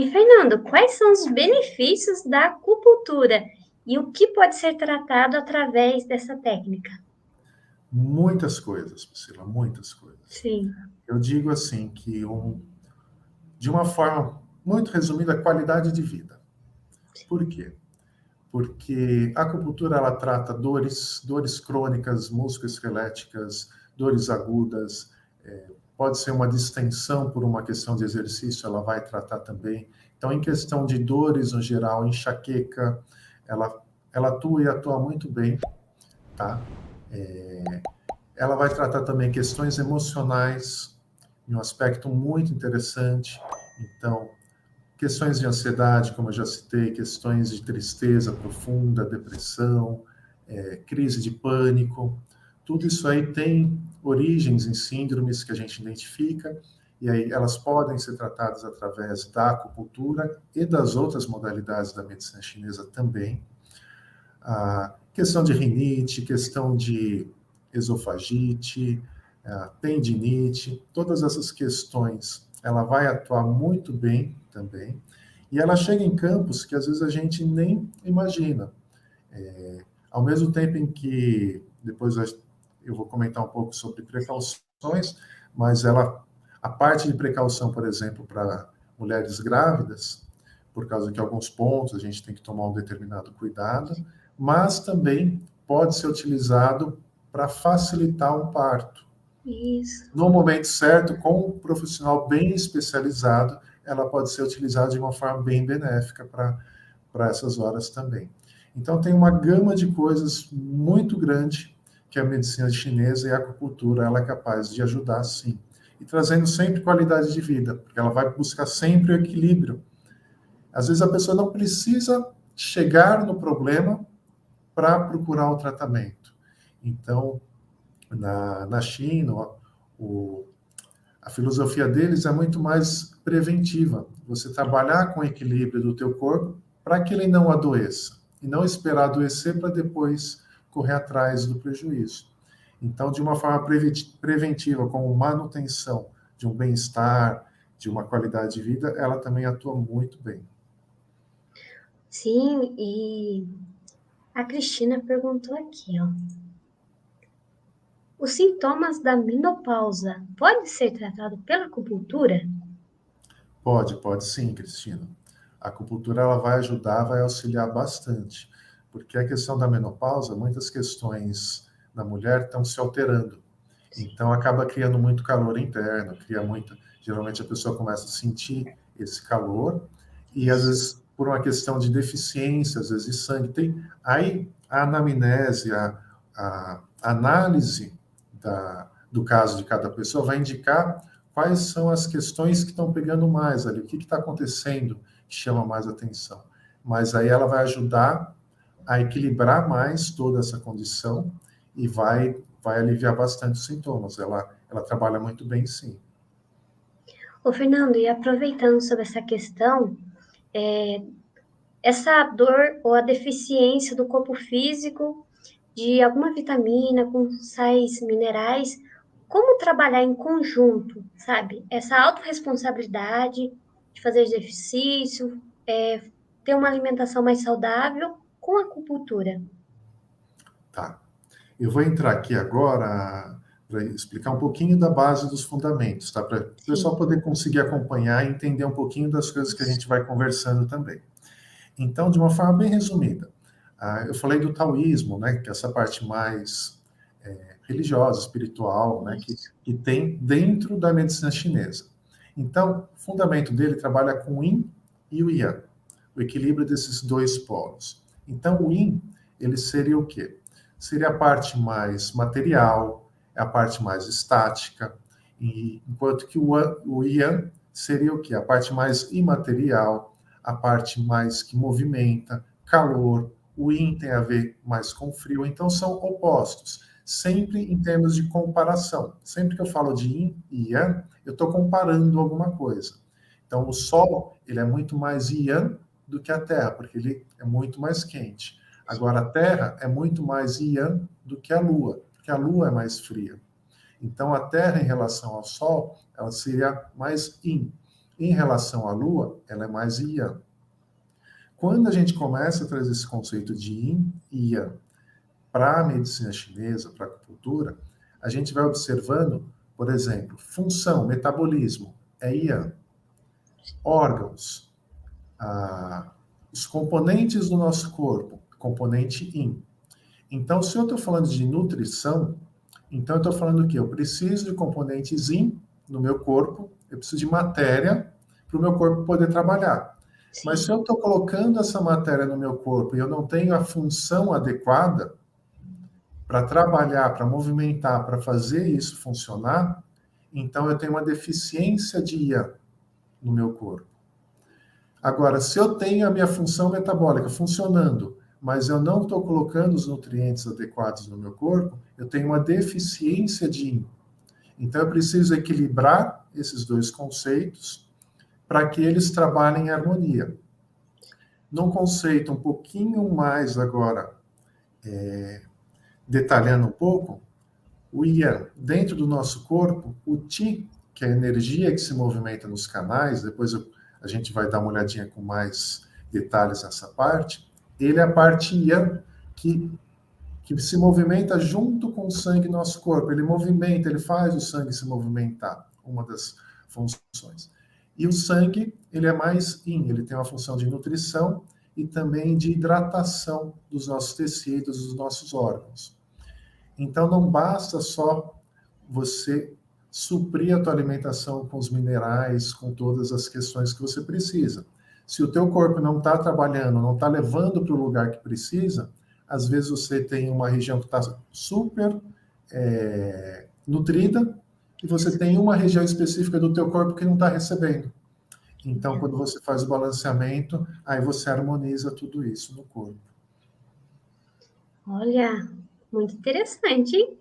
E, Fernando, quais são os benefícios da acupuntura e o que pode ser tratado através dessa técnica? Muitas coisas, Priscila, muitas coisas. Sim, Eu digo assim que, de uma forma muito resumida, a qualidade de vida. Por quê? Porque a acupuntura ela trata dores crônicas, musculoesqueléticas, dores agudas, pode ser uma distensão por uma questão de exercício, ela vai tratar também. Então, em questão de dores no geral, enxaqueca, ela, ela atua e atua muito bem, tá? Ela vai tratar também questões emocionais, em um aspecto muito interessante. Então, questões de ansiedade, como eu já citei, questões de tristeza profunda, depressão, crise de pânico, tudo isso aí tem origens em síndromes que a gente identifica, e aí elas podem ser tratadas através da acupuntura e das outras modalidades da medicina chinesa também. A questão de rinite, questão de esofagite, tendinite, todas essas questões, ela vai atuar muito bem também. E ela chega em campos que às vezes a gente nem imagina. Ao mesmo tempo em que, depois eu vou comentar um pouco sobre precauções, mas a parte de precaução, por exemplo, para mulheres grávidas, por causa que alguns pontos a gente tem que tomar um determinado cuidado, mas também pode ser utilizado para facilitar um parto. isso. No momento certo, com um profissional bem especializado, ela pode ser utilizada de uma forma bem benéfica para essas horas também. Então, tem uma gama de coisas muito grande que a medicina chinesa e a acupuntura ela é capaz de ajudar, sim. E trazendo sempre qualidade de vida, porque ela vai buscar sempre o equilíbrio. Às vezes a pessoa não precisa chegar no problema para procurar o tratamento. Então, na China, o, a filosofia deles é muito mais preventiva. Você trabalhar com o equilíbrio do teu corpo para que ele não adoeça. E não esperar adoecer para depois correr atrás do prejuízo. Então, de uma forma preventiva, como manutenção de um bem-estar, de uma qualidade de vida, ela também atua muito bem. Sim, e a Cristina perguntou aqui, ó. Os sintomas da menopausa podem ser tratados pela acupuntura? Pode sim, Cristina. A acupuntura ela vai ajudar, vai auxiliar bastante, porque a questão da menopausa, muitas questões da mulher estão se alterando. Então acaba criando muito calor interno, cria muita, geralmente a pessoa começa a sentir esse calor e às vezes por uma questão de deficiência, às vezes de sangue, tem aí a anamnese, a análise do caso de cada pessoa vai indicar quais são as questões que estão pegando mais ali, o que está acontecendo que chama mais atenção. Mas aí ela vai ajudar a equilibrar mais toda essa condição e vai aliviar bastante os sintomas. Ela trabalha muito bem, sim. Ô, Fernando, e aproveitando sobre essa questão, essa dor ou a deficiência do corpo físico de alguma vitamina com sais minerais, como trabalhar em conjunto, sabe? Essa autorresponsabilidade de fazer exercício, ter uma alimentação mais saudável com a acupuntura. Tá. Eu vou entrar aqui agora para explicar um pouquinho da base dos fundamentos, tá? Para o pessoal Sim, poder conseguir acompanhar e entender um pouquinho das coisas que a gente vai conversando também. Então, de uma forma bem resumida, eu falei do taoísmo, né? Que é essa parte mais religiosa, espiritual, né? isso. Que tem dentro da medicina chinesa. Então, o fundamento dele trabalha com o Yin e o Yang, o equilíbrio desses dois polos. Então, o Yin, ele seria o quê? Seria a parte mais material, a parte mais estática, enquanto que o Yang seria o quê? A parte mais imaterial, a parte mais que movimenta, calor. O Yin tem a ver mais com frio, então são opostos, sempre em termos de comparação. Sempre que eu falo de Yin e Yang, eu estou comparando alguma coisa. Então, o Sol ele é muito mais Yang do que a Terra, porque ele é muito mais quente. Agora, a Terra é muito mais Yang do que a Lua, porque a Lua é mais fria. Então, a Terra, em relação ao Sol, ela seria mais Yin. Em relação à Lua, ela é mais Yang. Quando a gente começa a trazer esse conceito de Yin e Yang para a medicina chinesa, para a acupuntura, a gente vai observando, por exemplo, função, metabolismo, é Yang. Órgãos, os componentes do nosso corpo, componente Yin. Então, se eu estou falando de nutrição, então eu estou falando que eu preciso de componentes Yin no meu corpo, eu preciso de matéria para o meu corpo poder trabalhar. Sim. Mas se eu estou colocando essa matéria no meu corpo e eu não tenho a função adequada para trabalhar, para movimentar, para fazer isso funcionar, então eu tenho uma deficiência de Yang no meu corpo. Agora, se eu tenho a minha função metabólica funcionando, mas eu não estou colocando os nutrientes adequados no meu corpo, eu tenho uma deficiência de Yin. Então, eu preciso equilibrar esses dois conceitos para que eles trabalhem em harmonia. Num conceito um pouquinho mais agora, detalhando um pouco, o Yang, dentro do nosso corpo, o Qi, que é a energia que se movimenta nos canais, depois a gente vai dar uma olhadinha com mais detalhes nessa parte, ele é a parte Yang que se movimenta junto com o sangue no nosso corpo. Ele movimenta, ele faz o sangue se movimentar, uma das funções. E o sangue, ele é mais Yin, ele tem uma função de nutrição e também de hidratação dos nossos tecidos, dos nossos órgãos. Então, não basta só você suprir a tua alimentação com os minerais, com todas as questões que você precisa. Se o teu corpo não está trabalhando, não está levando para o lugar que precisa, às vezes você tem uma região que está super nutrida e você tem uma região específica do teu corpo que não está recebendo. Então, quando você faz o balanceamento, aí você harmoniza tudo isso no corpo. Olha, muito interessante, hein?